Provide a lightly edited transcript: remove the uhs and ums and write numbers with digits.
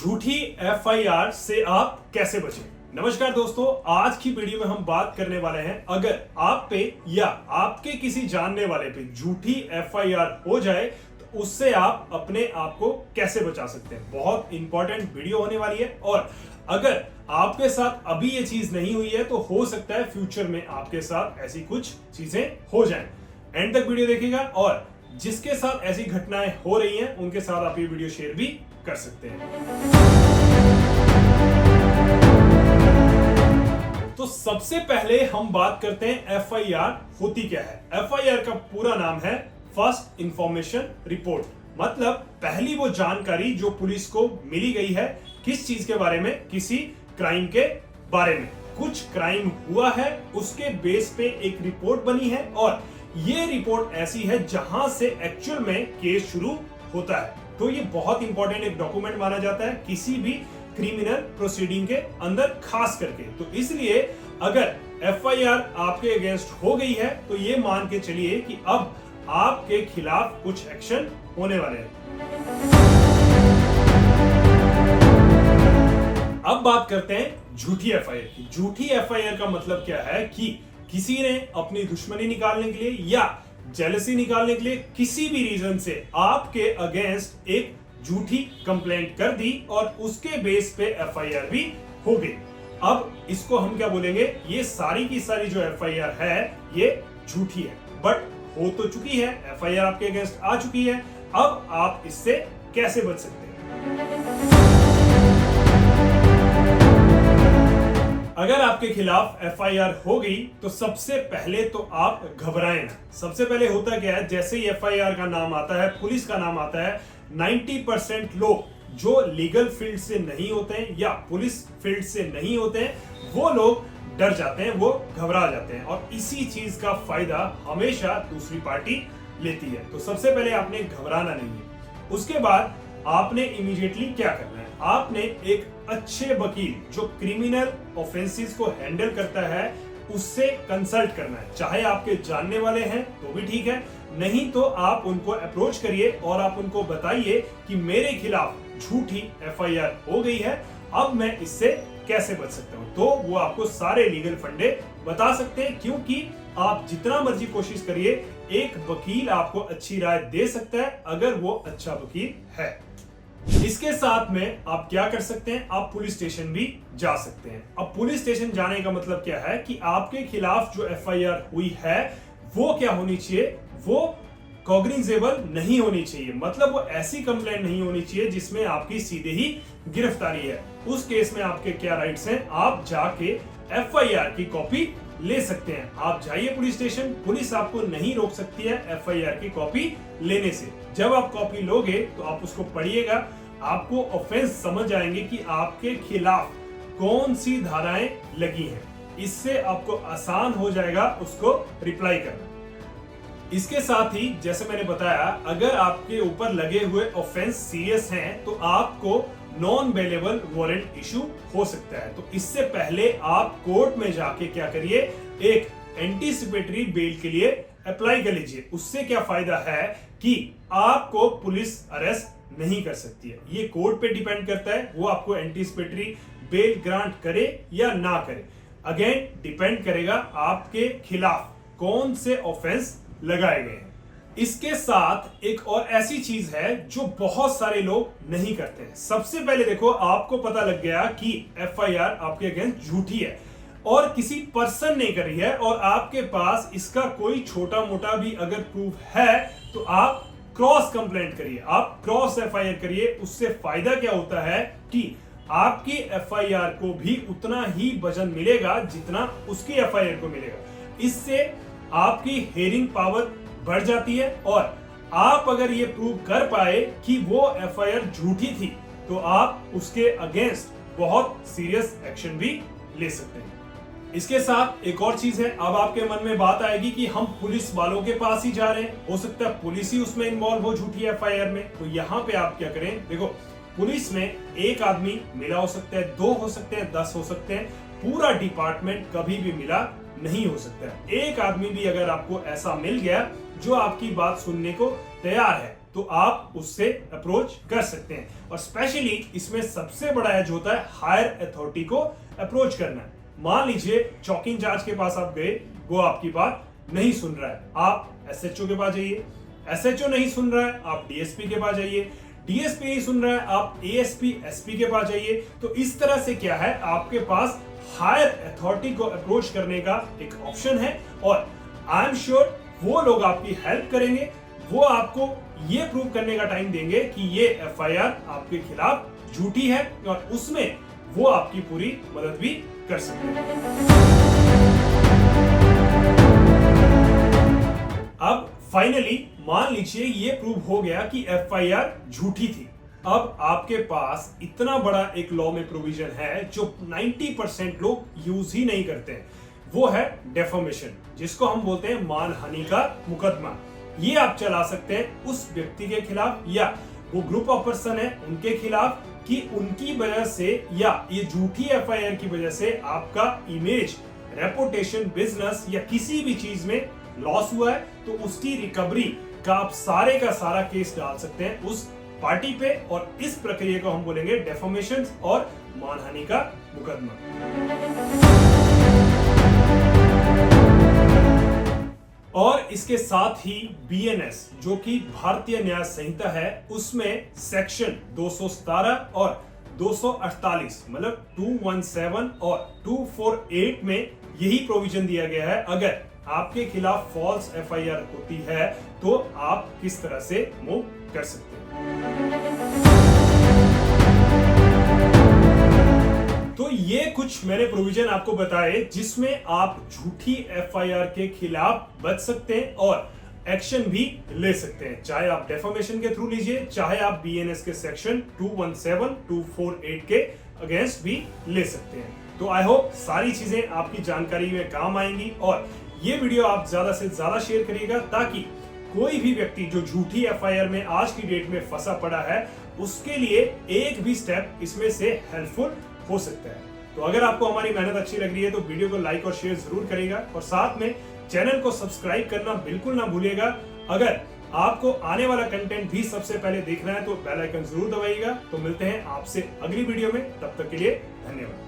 झूठी एफआईआर से आप कैसे बचें। नमस्कार दोस्तों, आज की वीडियो में हम बात करने वाले हैं अगर आप पे या आपके किसी जानने वाले पे झूठी एफआईआर हो जाए तो उससे आप अपने आप को कैसे बचा सकते हैं। बहुत इंपॉर्टेंट वीडियो होने वाली है और अगर आपके साथ अभी ये चीज नहीं हुई है तो हो सकता है फ्यूचर में आपके साथ ऐसी कुछ चीजें हो जाएं। एंड तक वीडियो देखिएगा और जिसके साथ ऐसी घटनाएं हो रही हैं उनके साथ आप ये वीडियो शेयर भी कर सकते हैं। तो सबसे पहले हम बात करते हैं एफआईआर होती क्या है। एफआईआर का पूरा नाम है फर्स्ट इंफॉर्मेशन रिपोर्ट, मतलब पहली वो जानकारी जो पुलिस को मिली गई है किस चीज के बारे में, किसी क्राइम के बारे में। कुछ क्राइम हुआ है उसके बेस पे एक रिपोर्ट बनी है और ये रिपोर्ट ऐसी है जहां से एक्चुअल में केस शुरू होता है। तो ये बहुत इंपॉर्टेंट एक डॉक्यूमेंट माना जाता है किसी भी क्रिमिनल प्रोसीडिंग के अंदर, खास करके। तो इसलिए अगर एफआईआर आपके अगेंस्ट हो गई है तो ये मान के चलिए कि अब आपके खिलाफ कुछ एक्शन होने वाले हैं। अब बात करते हैं झूठी एफआईआर की। झूठी एफआईआर का मतलब क्या है कि किसी ने अपनी दुश्मनी निकालने के लिए या जेलसी निकालने के लिए किसी भी रीजन से आपके अगेंस्ट एक झूठी कंप्लेंट कर दी और उसके बेस पे एफआईआर भी हो गई। अब इसको हम क्या बोलेंगे, ये सारी की सारी जो एफआईआर है ये झूठी है, बट हो तो चुकी है, एफआईआर आपके अगेंस्ट आ चुकी है। अब आप इससे कैसे बच सकते हैं। अगर आपके खिलाफ एफआईआर हो गई तो सबसे पहले तो आप घबराएं ना। सबसे पहले होता क्या है, जैसे ही एफआईआर का नाम आता है, पुलिस का नाम आता है, 90% लोग जो लीगल फील्ड से नहीं होते हैं या पुलिस फील्ड से नहीं होते हैं वो लोग डर जाते हैं, वो घबरा जाते हैं और इसी चीज का फायदा हमेशा दूसरी पार्टी लेती है। तो सबसे पहले आपने घबराना नहीं है। उसके बाद आपने इमीडिएटली क्या करना है, आपने एक अच्छे वकील जो क्रिमिनल ऑफेंसेस को हैंडल करता है उससे कंसल्ट करना है। चाहे आपके जानने वाले हैं तो भी ठीक है, नहीं तो आप उनको अप्रोच करिए और आप उनको बताइए कि मेरे खिलाफ झूठी एफआईआर हो गई है, अब मैं इससे कैसे बच सकता हूं। तो वो आपको सारे लीगल फंडे बता सकते हैं, क्योंकि आप जितना मर्जी कोशिश करिए एक वकील आपको अच्छी राय दे सकता है अगर वो अच्छा वकील है। इसके साथ में आप क्या कर सकते हैं, आप पुलिस स्टेशन भी जा सकते हैं। अब पुलिस स्टेशन जाने का मतलब क्या है कि आपके खिलाफ जो एफआईआर हुई है वो क्या होनी चाहिए, वो कॉग्निजेबल नहीं होनी चाहिए, मतलब वो ऐसी कंप्लेंट नहीं होनी चाहिए जिसमें आपकी सीधे ही गिरफ्तारी है। उस केस में आपके क्या राइट्स हैं, आप जाके एफआईआर की कॉपी ले सकते हैं। आप जाइए पुलिस स्टेशन, पुलिस आपको नहीं रोक सकती है एफआईआर की कॉपी लेने से। जब आप कॉपी लोगे तो आप उसको पढ़िएगा, आपको ऑफेंस समझ आएंगे कि आपके खिलाफ कौन सी धाराएं लगी हैं। इससे आपको आसान हो जाएगा उसको रिप्लाई करना। इसके साथ ही जैसे मैंने बताया, अगर आपके ऊपर लगे हुए ऑफेंस सीरियस हैं तो आपको नॉन बेलेबल वारंट इशू हो सकता है। तो इससे पहले आप कोर्ट में जाके क्या करिए, एक एंटीसिपेटरी बेल के लिए अप्लाई कर लीजिए। उससे क्या फायदा है कि आपको पुलिस अरेस्ट नहीं कर सकती है। ये कोर्ट पे डिपेंड करता है, वो आपको एंटीसिपेटरी बेल ग्रांट करे या ना करे। अगेन डिपेंड करेगा आपके खिलाफ कौन से ऑफेंस लगाए गए हैं। इसके साथ एक और ऐसी चीज है जो बहुत सारे लोग नहीं करते हैं। सबसे पहले देखो, आपको पता लग गया कि एफआईआर आपके अगेंस्ट झूठी है और किसी पर्सन ने करी है और आपके पास इसका कोई छोटा मोटा भी अगर प्रूफ है तो आप क्रॉस कंप्लेंट करिए, आप क्रॉस एफआईआर करिए। उससे फायदा क्या होता है कि आपकी एफआईआर को भी उतना ही वजन मिलेगा जितना उसकी एफआईआर को मिलेगा। इससे आपकी हेयरिंग पावर बढ़ जाती है और आप अगर ये प्रूव कर पाए कि वो एफआईआर झूठी थी तो आप उसके अगेंस्ट बहुत सीरियस एक्शन भी ले सकते हैं। इसके साथ एक और चीज है, अब आपके मन में बात आएगी कि हम पुलिस वालों के पास ही जा रहे हैं, हो सकता है पुलिस ही उसमें इन्वॉल्व हो झूठी एफआईआर में। तो यहाँ पे आप क्या करें, देखो पुलिस में एक आदमी मिला हो सकता है, 2 हो सकते हैं, 10 हो सकते हैं, पूरा डिपार्टमेंट कभी भी मिला नहीं हो सकता है। एक आदमी भी अगर आपको ऐसा मिल गया जो आपकी बात सुनने को तैयार है तो आप उससे अप्रोच कर सकते हैं। और स्पेशली इसमें सबसे बड़ा एज होता है हायर अथॉरिटी को अप्रोच करना। मान लीजिए चौकी इंचार्ज के पास आप गए, वो आपकी बात नहीं सुन रहा है, आप एसएचओ के पास जाइए। एसएचओ नहीं सुन रहा है, आप डीएसपी के पास जाइए। डीएसपी नहीं सुन रहा है, आप एएसपी एसपी के पास जाइए। तो इस तरह से क्या है, आपके पास हायर अथॉरिटी को अप्रोच करने का एक ऑप्शन है। और आई एम श्योर वो लोग आपकी हेल्प करेंगे, वो आपको ये प्रूव करने का टाइम देंगे कि ये एफआईआर आपके खिलाफ झूठी है, और उसमें वो आपकी पूरी मदद भी कर सकते हैं। अब फाइनली मान लीजिए ये प्रूव हो गया कि एफआईआर झूठी थी। अब आपके पास इतना बड़ा एक लॉ में प्रोविजन है जो 90% लोग यूज ही नहीं करते हैं, वो है डेफेमेशन, जिसको हम बोलते हैं मानहानि का मुकदमा। ये आप चला सकते हैं उस व्यक्ति के खिलाफ या वो ग्रुप ऑफ पर्सन है उनके खिलाफ कि उनकी वजह से या ये झूठी एफआईआर की वजह से आपका इमेज, रेपुटेशन, बिजनेस या किसी भी चीज में लॉस हुआ है, तो उसकी रिकवरी का आप सारे का सारा केस डाल सकते हैं उस पार्टी पे। और इस प्रक्रिया को हम बोलेंगे डेफेमेशन और मानहानि का मुकदमा। और इसके साथ ही बीएनएस जो कि भारतीय न्याय संहिता है, उसमें सेक्शन 217 और 248 मतलब 217 और 248 में यही प्रोविजन दिया गया है, अगर आपके खिलाफ फॉल्स एफआईआर होती है तो आप किस तरह से मूव कर सकते हैं। तो ये कुछ मैंने प्रोविजन आपको बताए जिसमें आप झूठी एफआईआर के खिलाफ बच सकते हैं और एक्शन भी ले सकते हैं, चाहे आप डेफेमेशन के थ्रू लीजिए, चाहे आप बीएनएस के सेक्शन 217, 248 के अगेंस्ट भी ले सकते हैं। तो आई होप सारी चीजें आपकी जानकारी में काम आएंगी, और ये वीडियो आप ज्यादा से ज्यादा शेयर करिएगा ताकि कोई भी व्यक्ति जो झूठी एफआईआर में आज की डेट में फंसा पड़ा है, उसके लिए एक भी स्टेप इसमें से हेल्पफुल हो सकता है। तो अगर आपको हमारी मेहनत अच्छी लग रही है तो वीडियो को लाइक और शेयर जरूर करेगा, और साथ में चैनल को सब्सक्राइब करना बिल्कुल ना भूलिएगा। अगर आपको आने वाला कंटेंट भी सबसे पहले देखना है तो बेल आइकन जरूर दबाइएगा। तो मिलते हैं आपसे अगली वीडियो में, तब तक के लिए धन्यवाद।